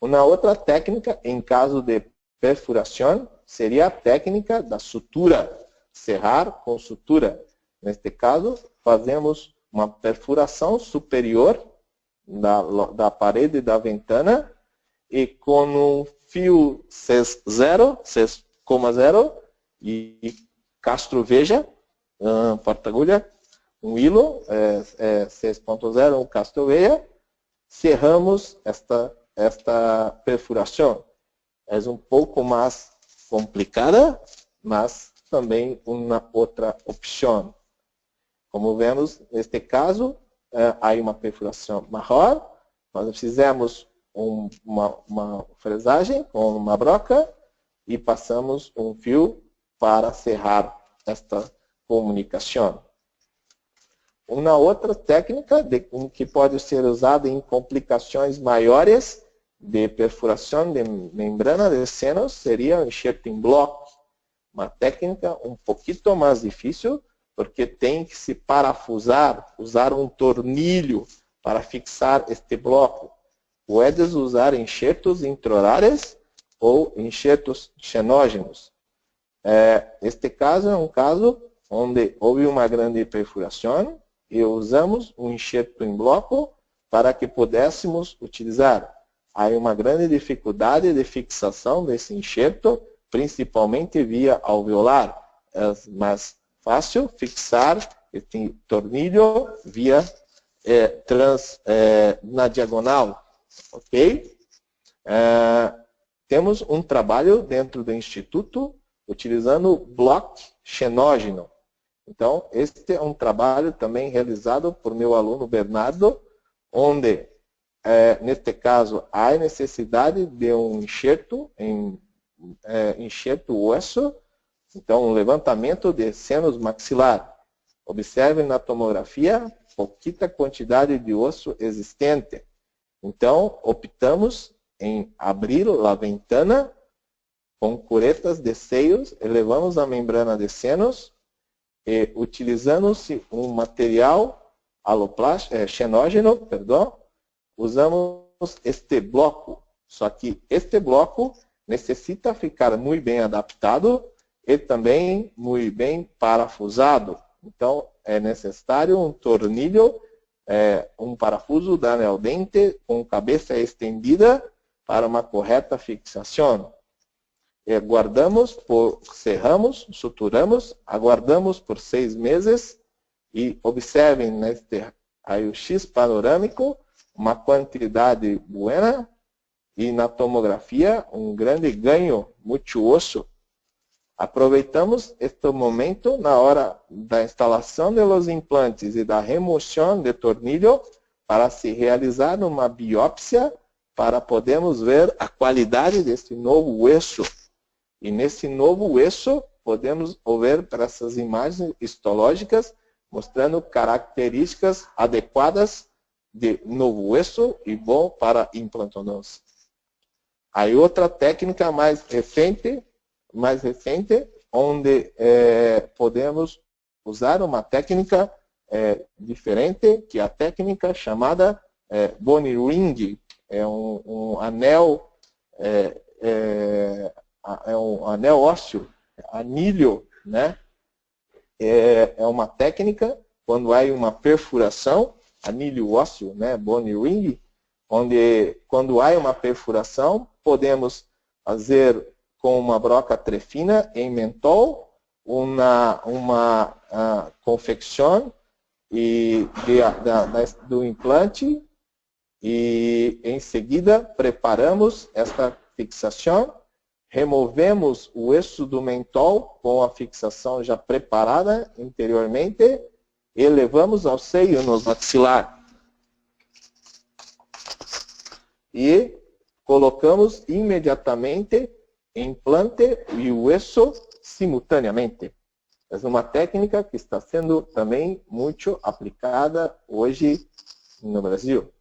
Uma outra técnica, em caso de perfuração, seria a técnica da sutura, cerrar com sutura. Neste caso, fazemos uma perfuração superior da parede da ventana e com um fio 6,0 e castroveja, porta-agulha, um hilo 6.0, um castroveja, cerramos esta perfuração. É um pouco mais complicada, mas também uma outra opção. Como vemos, neste caso, há uma perfuração maior, nós fizemos uma fresagem com uma broca e passamos um fio para cerrar esta comunicação. Uma outra técnica que pode ser usada em complicações maiores de perfuração de membrana de senos seria o enxerto em bloco. Uma técnica um pouquinho mais difícil, porque tem que se parafusar, usar um tornilho para fixar este bloco. Puedes usar enxertos intraorais ou enxertos xenógenos. Este caso é um caso onde houve uma grande perfuração e usamos um enxerto em bloco para que pudéssemos utilizar. Há uma grande dificuldade de fixação desse enxerto, principalmente via alveolar. É mais fácil fixar este tornillo via na diagonal. Ok? Temos um trabalho dentro do Instituto utilizando bloco xenógeno. Então, este é um trabalho também realizado por meu aluno Bernardo, onde, neste caso, há necessidade de um enxerto, enxerto osso, então um levantamento de senos maxilar. Observe na tomografia, pouquita quantidade de osso existente. Então, optamos em abrir a ventana com curetas de seios, elevamos a membrana de senos, utilizando-se um material xenógeno, usamos este bloco. Só que este bloco necessita ficar muito bem adaptado e também muito bem parafusado. Então, é necessário um tornilho, um parafuso da anel dente com cabeça estendida para uma correta fixação. Cerramos, suturamos, aguardamos por 6 meses e observem neste raio-x panorâmico uma quantidade boa e na tomografia um grande ganho multiosso. Aproveitamos este momento na hora da instalação dos implantes e da remoção de tornilho para se realizar uma biópsia para podermos ver a qualidade deste novo osso. E nesse novo osso podemos ver para essas imagens histológicas mostrando características adequadas de novo osso e bom para implantodontia. Aí outra técnica mais recente, onde podemos usar uma técnica diferente, que é a técnica chamada bone ring. É um anel, um anel ósseo, anilho, né? É uma técnica quando há uma perfuração, anilho ósseo, né? Bone ring, onde quando há uma perfuração, podemos fazer com uma broca trefina em mentol, uma confecção do implante e em seguida preparamos esta fixação, removemos o osso do mentol com a fixação já preparada anteriormente e levamos ao seio no maxilar. E colocamos imediatamente implante e o osso simultaneamente. É uma técnica que está sendo também muito aplicada hoje no Brasil.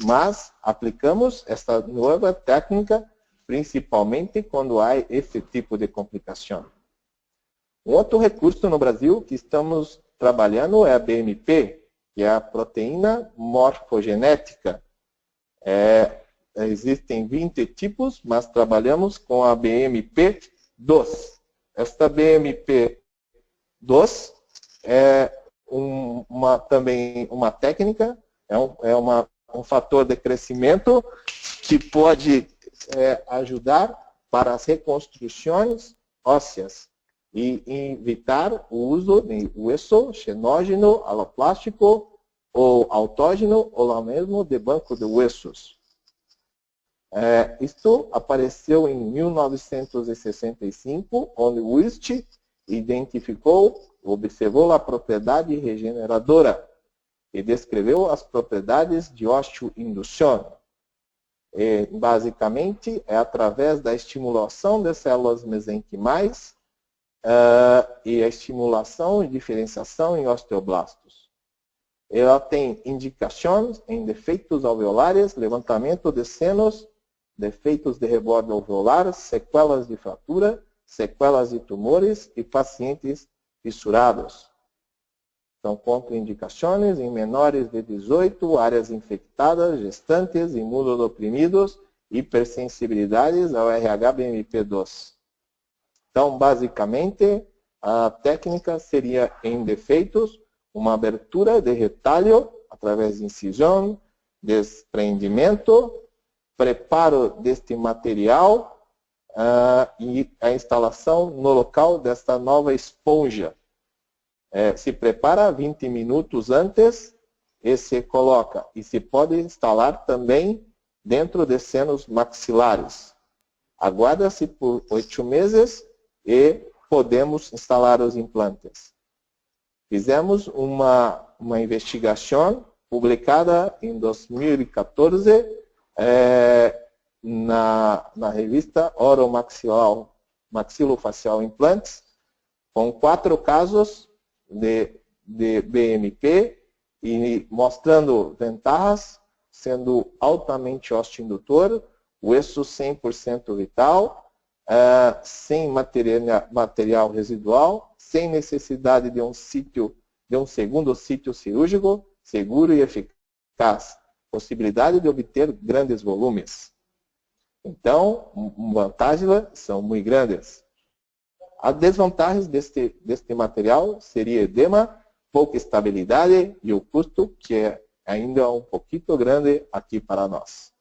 Mas aplicamos esta nova técnica principalmente quando há esse tipo de complicação. Um outro recurso no Brasil que estamos trabalhando é a BMP, que é a proteína morfogenética. Existem 20 tipos, mas trabalhamos com a BMP2. Esta BMP2 é também uma técnica, um fator de crescimento que pode ajudar para as reconstruções ósseas e evitar o uso de osso xenógeno, aloplástico ou autógeno ou lá mesmo de banco de ossos. Isto apareceu em 1965, onde Wüst observou a propriedade regeneradora e descreveu as propriedades de osteoindução. Basicamente, é através da estimulação das células mesenquimais e a estimulação e diferenciação em osteoblastos. Ela tem indicações em defeitos alveolares, levantamento de senos, defeitos de rebordo alveolar, sequelas de fratura, sequelas de tumores e pacientes fissurados. São contraindicações em menores de 18, áreas infectadas, gestantes, imunodeprimidos, hipersensibilidades ao RH-BMP2. Então, basicamente, a técnica seria em defeitos, uma abertura de retalho através de incisão, desprendimento, preparo deste material e a instalação no local desta nova esponja. Se prepara 20 minutos antes e se coloca. E se pode instalar também dentro de senos maxilares. Aguarda-se por 8 meses e podemos instalar os implantes. Fizemos uma investigação publicada em 2014 na revista Oromaxilofacial Implantes, com 4 casos de BMP e mostrando vantagens, sendo altamente osteoindutor, o osso 100% vital, sem material residual, sem necessidade de um segundo sítio cirúrgico, seguro e eficaz. Possibilidade de obter grandes volumes. Então, vantagens são muito grandes. As desvantagens deste material seria edema, pouca estabilidade e o custo, que é ainda um pouquinho grande aqui para nós.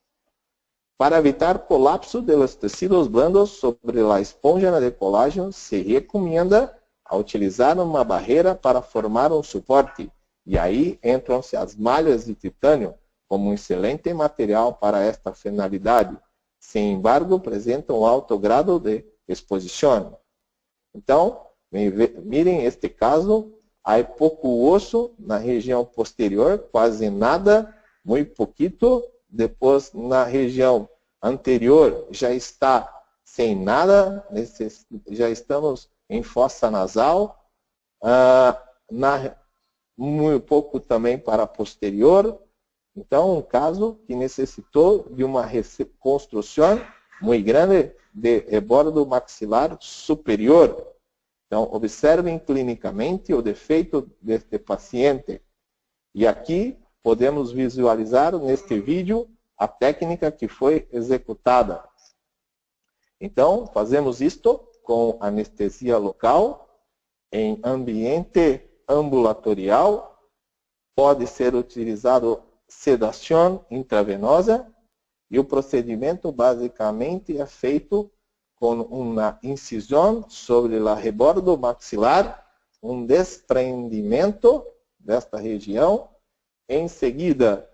Para evitar colapso dos tecidos blandos sobre a esponja de colágeno, se recomenda a utilizar uma barreira para formar um suporte. E aí entram-se as malhas de titânio como um excelente material para esta finalidade. Sem embargo, apresentam alto grado de exposição. Então, mirem este caso, há pouco osso na região posterior, quase nada, muito pouquito. Depois, na região anterior, já está sem nada, já estamos em fossa nasal. Muito pouco também para posterior. Então, um caso que necessitou de uma reconstrução muito grande de rebordo maxilar superior. Então, observem clinicamente o defeito deste paciente. E aqui podemos visualizar neste vídeo a técnica que foi executada. Então, fazemos isto com anestesia local, em ambiente ambulatorial. Pode ser utilizado sedação intravenosa. E o procedimento basicamente é feito com uma incisão sobre o rebordo maxilar, um desprendimento desta região. Em seguida,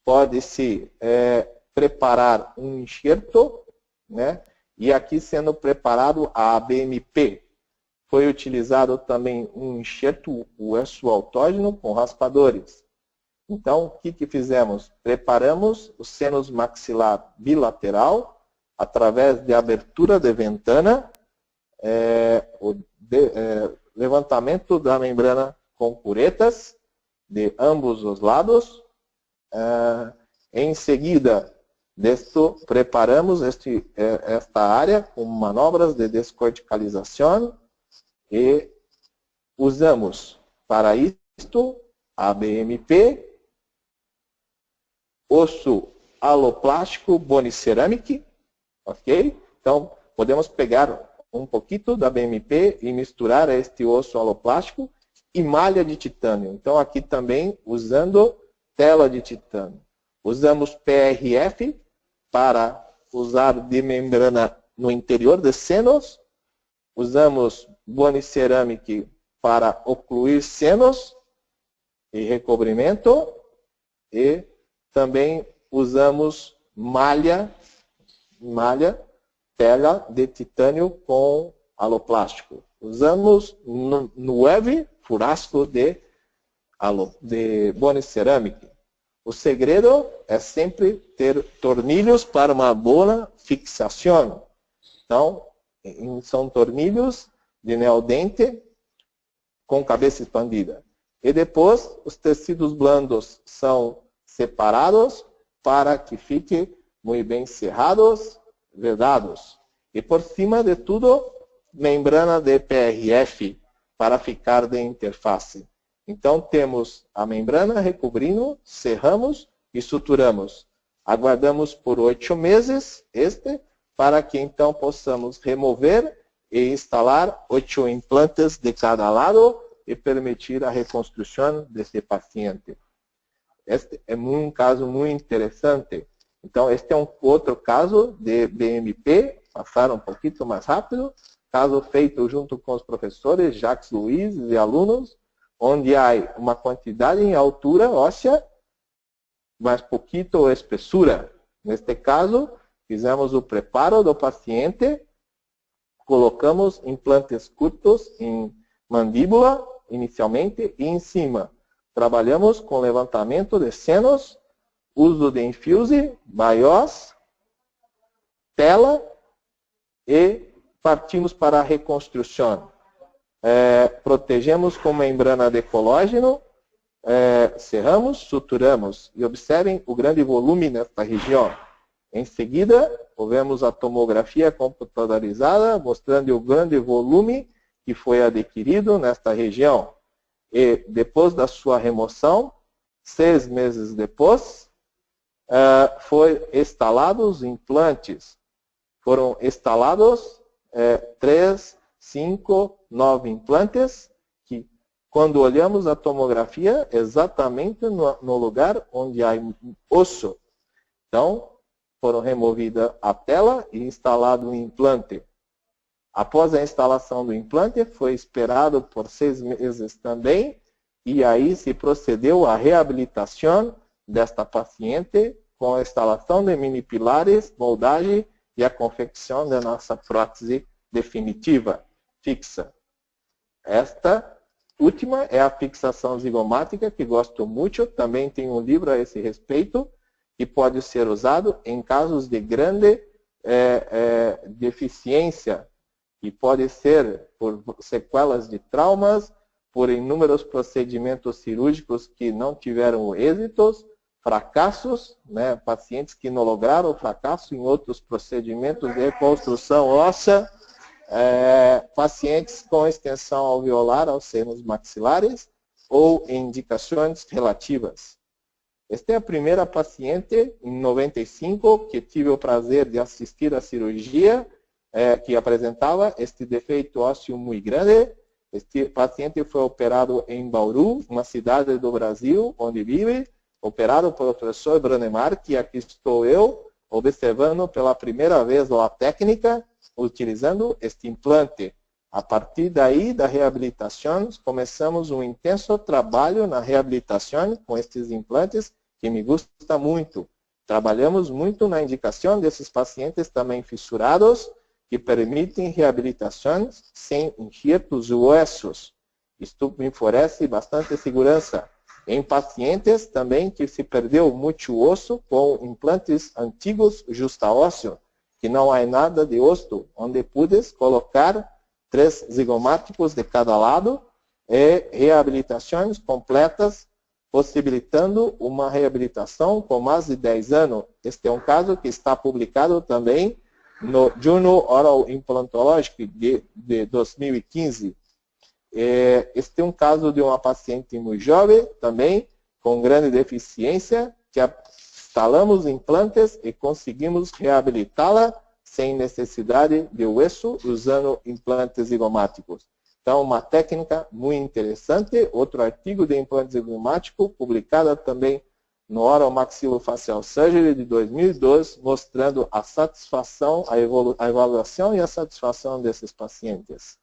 pode-se preparar um enxerto, né? E aqui sendo preparado a ABMP. Foi utilizado também um enxerto osso autógeno com raspadores. Então, o que fizemos? Preparamos o sênus maxilar bilateral através de abertura de ventana, levantamento da membrana com curetas de ambos os lados. Em seguida, preparamos esta área com manobras de descorticalização e usamos para isto a BMP, osso aloplástico bonicerâmico, ok? Então, podemos pegar um pouquinho da BMP e misturar este osso aloplástico e malha de titânio. Então, aqui também usando tela de titânio. Usamos PRF para usar de membrana no interior dos senos. Usamos bonicerâmico para ocluir senos e recobrimento. E também usamos malha, tela de titânio com aloplástico. Usamos 9 furástico de bonicerâmica. O segredo é sempre ter tornilhos para uma boa fixação. Então, são tornilhos de neodente com cabeça expandida. E depois, os tecidos blandos são separados para que fiquem muito bem cerrados, vedados. E por cima de tudo, membrana de PRF para ficar de interface. Então, temos a membrana recobrindo, cerramos e suturamos. Aguardamos por 8 meses para que então possamos remover e instalar 8 implantes de cada lado e permitir a reconstrução desse paciente. Este é um caso muito interessante. Então, este é um outro caso de BMP, passar um pouquinho mais rápido, caso feito junto com os professores Jacques Luiz e alunos, onde há uma quantidade em altura óssea, mas pouquinho espessura. Neste caso, fizemos o preparo do paciente, colocamos implantes curtos em mandíbula, inicialmente, e em cima. Trabalhamos com levantamento de senos, uso de infuse, biós, tela e partimos para a reconstrução. Protegemos com membrana de colágeno, cerramos, suturamos. E observem o grande volume nesta região. Em seguida, vemos a tomografia computadorizada, mostrando o grande volume que foi adquirido nesta região. E depois da sua remoção, 6 meses depois, foram instalados implantes. Foram instalados 3, 5, 9 implantes, que quando olhamos a tomografia, exatamente no lugar onde há osso. Então, foram removida a tela e instalado o implante. Após a instalação do implante, foi esperado por 6 meses também, e aí se procedeu à reabilitação desta paciente com a instalação de mini pilares, moldagem e a confecção da nossa prótese definitiva, fixa. Esta última é a fixação zigomática, que gosto muito, também tem um livro a esse respeito, que pode ser usado em casos de grande deficiência, e pode ser por sequelas de traumas, por inúmeros procedimentos cirúrgicos que não tiveram êxitos, fracassos, né, pacientes que não lograram fracasso em outros procedimentos de reconstrução óssea, pacientes com extensão alveolar aos senos maxilares ou indicações relativas. Esta é a primeira paciente, em 95, que tive o prazer de assistir à cirurgia, que apresentava este defeito ósseo muito grande. Este paciente foi operado em Bauru, uma cidade do Brasil, onde vive, operado pelo professor Branemar, que aqui estou eu, observando pela primeira vez a técnica, utilizando este implante. A partir daí, da reabilitação, começamos um intenso trabalho na reabilitação com estes implantes, que me gusta muito. Trabalhamos muito na indicação desses pacientes também fissurados, que permitem reabilitações sem enxertos ossos. Isto me oferece bastante segurança. Em pacientes também que se perdeu muito osso com implantes antigos justa-ósseo, que não há nada de osso, onde pudes colocar 3 zigomáticos de cada lado e reabilitações completas, possibilitando uma reabilitação com mais de 10 anos. Este é um caso que está publicado também no Journal Oral Implantology de 2015. Este é um caso de uma paciente muito jovem, também com grande deficiência, que instalamos implantes e conseguimos reabilitá-la sem necessidade de osso, usando implantes zigomáticos. Então, uma técnica muito interessante. Outro artigo de implante zigomático, publicado também no Oral Maxillofacial Surgery de 2012, mostrando a satisfação, a evaluação e a satisfação desses pacientes.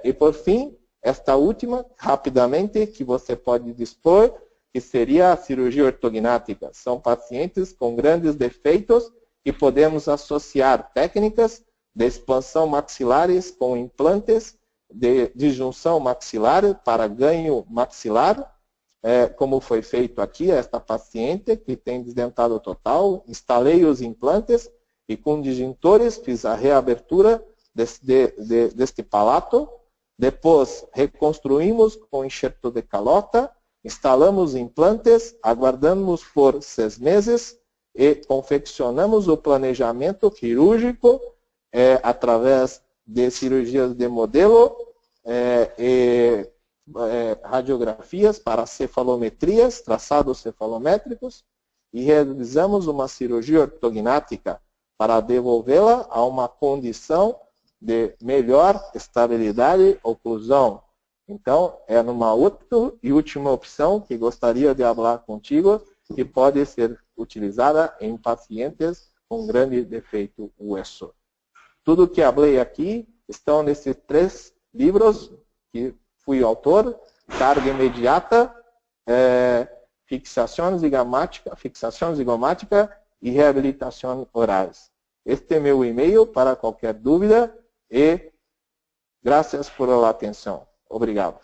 E por fim, esta última, rapidamente, que você pode dispor, que seria a cirurgia ortognática. São pacientes com grandes defeitos e podemos associar técnicas de expansão maxilares com implantes de disjunção maxilar para ganho maxilar, como foi feito aqui, esta paciente que tem desdentado total. Instalei os implantes e com disjuntores fiz a reabertura deste palato. Depois reconstruímos com enxerto de calota, instalamos implantes, aguardamos por 6 meses e confeccionamos o planejamento quirúrgico através de cirurgias de modelo e radiografias para cefalometrias, traçados cefalométricos, e realizamos uma cirurgia ortognática para devolvê-la a uma condição de melhor estabilidade e oclusão. Então, é uma outra e última opção que gostaria de falar contigo, que pode ser utilizada em pacientes com grande defeito osso. Tudo que falei aqui estão nesses 3 livros que fui autor: Carga Imediata, Fixação Zigomática e Reabilitação Orais. Este é meu e-mail para qualquer dúvida e graças por a atenção. Obrigado.